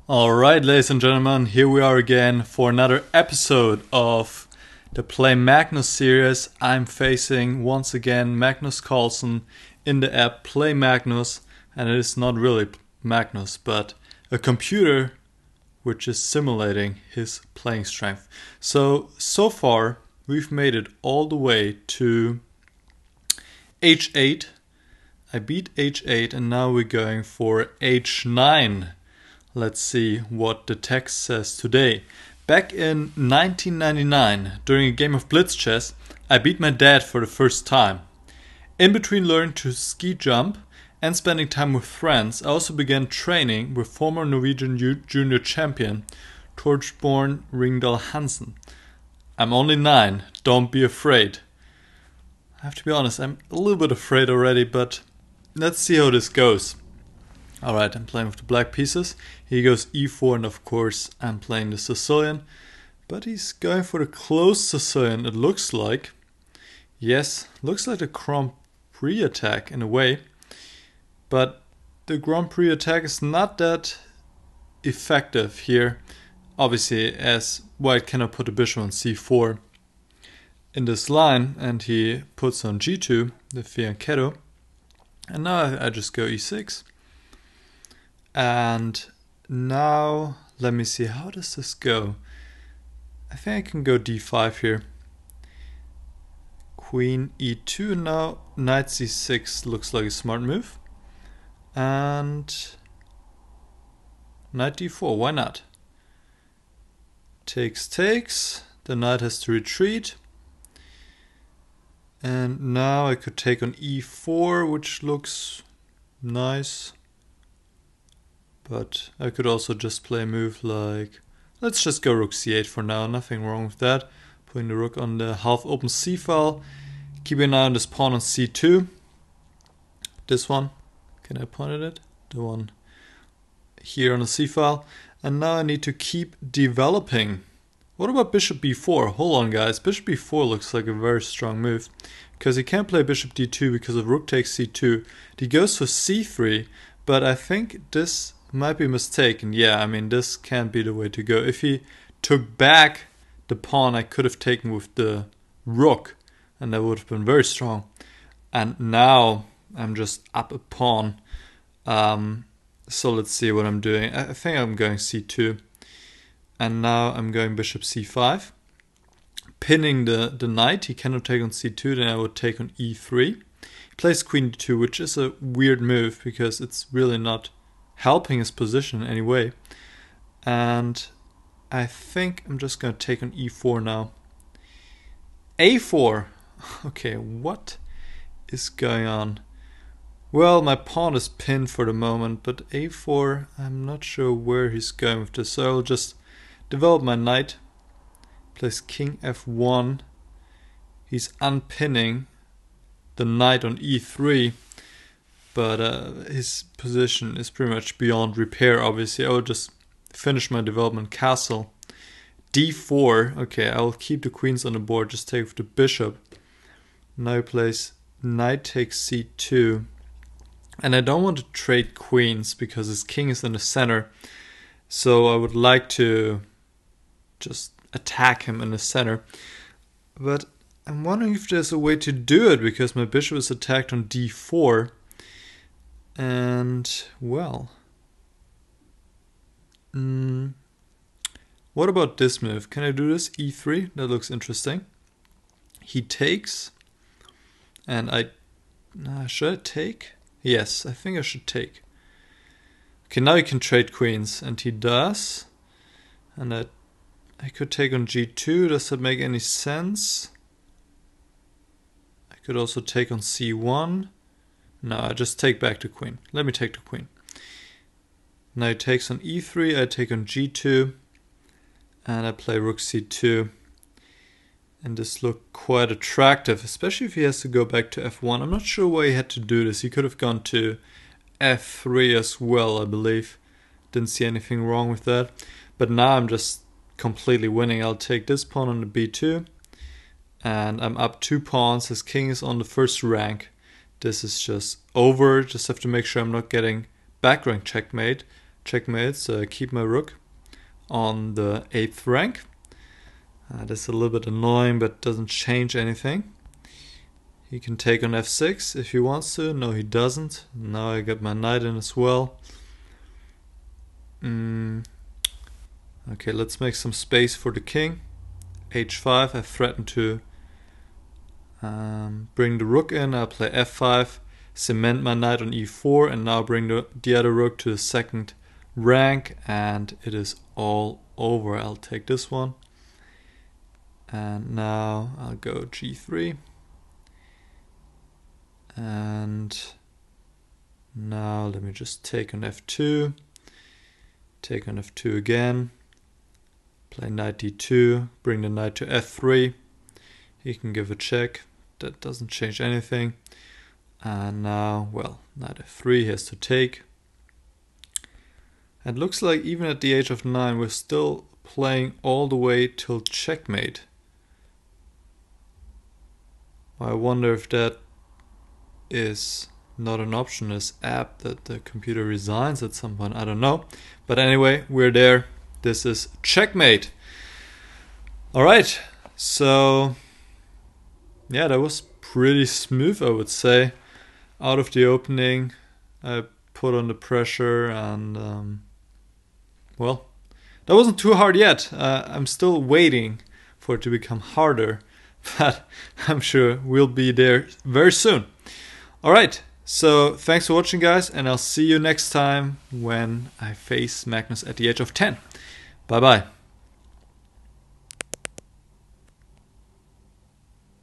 Alright, ladies and gentlemen, here we are again for another episode of the Play Magnus series. I'm facing once again Magnus Carlsen in the app Play Magnus, and it is not really Magnus, but a computer which is simulating his playing strength. So far we've made it all the way to h8. I beat h8 and now we're going for h9. Let's see what the text says today. Back in 1999, during a game of blitz chess, I beat my dad for the first time. In between learning to ski jump and spending time with friends, I also began training with former Norwegian junior champion Torbjørn Ringdal Hansen. I'm only 9, don't be afraid. I have to be honest, I'm a little bit afraid already, but let's see how this goes. Alright, I'm playing with the black pieces. He goes e4, and of course I'm playing the Sicilian. But he's going for the closed Sicilian, it looks like. Yes, looks like a Grand Prix attack in a way. But the Grand Prix attack is not that effective here. Obviously, as white cannot put the bishop on c4 in this line, and he puts on g2, the fianchetto. And now I just go e6. And now, let me see, how does this go? I think I can go d5 here. Queen e2, now knight c6 looks like a smart move. And knight d4, why not? Takes, the knight has to retreat. And now I could take on e4, which looks nice. But I could also just play a move like, let's just go rook c8 for now, nothing wrong with that. Putting the rook on the half open c file. Keeping an eye on this pawn on c2. This one, can I point at it? The one here on the c file. And now I need to keep developing. What about bishop b4? Hold on guys, bishop b4 looks like a very strong move. Because he can't play bishop d2 because of rook takes c2. He goes for c3, but I think this might be mistaken. Yeah, I mean, this can't be the way to go. If he took back the pawn, I could have taken with the rook, and that would have been very strong. And now I'm just up a pawn. So let's see what I'm doing. I think I'm going c2. And now I'm going bishop c5. Pinning the knight. He cannot take on c2, then I would take on e3. He plays queen d2, which is a weird move because it's really not helping his position in any way. And I think I'm just going to take on e4 now. a4. Okay, what is going on? Well, my pawn is pinned for the moment, but a4, I'm not sure where he's going with this. So I'll just develop my knight. Plays king f1. He's unpinning the knight on e3. But his position is pretty much beyond repair, obviously. I will just finish my development castle. d4. Okay, I will keep the queens on the board, just take with the bishop. Now he plays knight takes c2. And I don't want to trade queens because his king is in the center. So I would like to just attack him in the center. But I'm wondering if there's a way to do it because my bishop is attacked on d4. And, well, what about this move? Can I do this? e3, that looks interesting. He takes, and should I take? Yes, I think I should take. Okay, now he can trade queens, and he does. And I could take on g2, does that make any sense? I could also take on c1. No, I just take back the queen. Let me take the queen. Now he takes on e3, I take on g2, and I play rook c2. And this looked quite attractive, especially if he has to go back to f1. I'm not sure why he had to do this. He could have gone to f3 as well, I believe. Didn't see anything wrong with that. But now I'm just completely winning. I'll take this pawn on the b2. And I'm up 2 pawns. His king is on the first rank. This is just over. Just have to make sure I'm not getting back rank checkmate. checkmate, so I keep my rook on the 8th rank. That's a little bit annoying, but doesn't change anything. He can take on f6 if he wants to. No, he doesn't. Now I got my knight in as well. Okay, let's make some space for the king. h5, I threaten to bring the rook in. I'll play f5, cement my knight on e4, and now bring the other rook to the 2nd rank, and it is all over. I'll take this one. And now I'll go g3. And now let me just take on f2. Take on f2 again. Play knight d2, bring the knight to f3. He can give a check. That doesn't change anything. And now, well, knight f3 he has to take. It looks like even at the age of 9 we're still playing all the way till checkmate. I wonder if that is not an option as apt that the computer resigns at some point. I don't know. But anyway, we're there. This is checkmate. Alright, so yeah, that was pretty smooth, I would say. Out of the opening, I put on the pressure, and well, that wasn't too hard yet. I'm still waiting for it to become harder, but I'm sure we'll be there very soon. Alright, so thanks for watching, guys, and I'll see you next time when I face Magnus at the age of 10. Bye bye.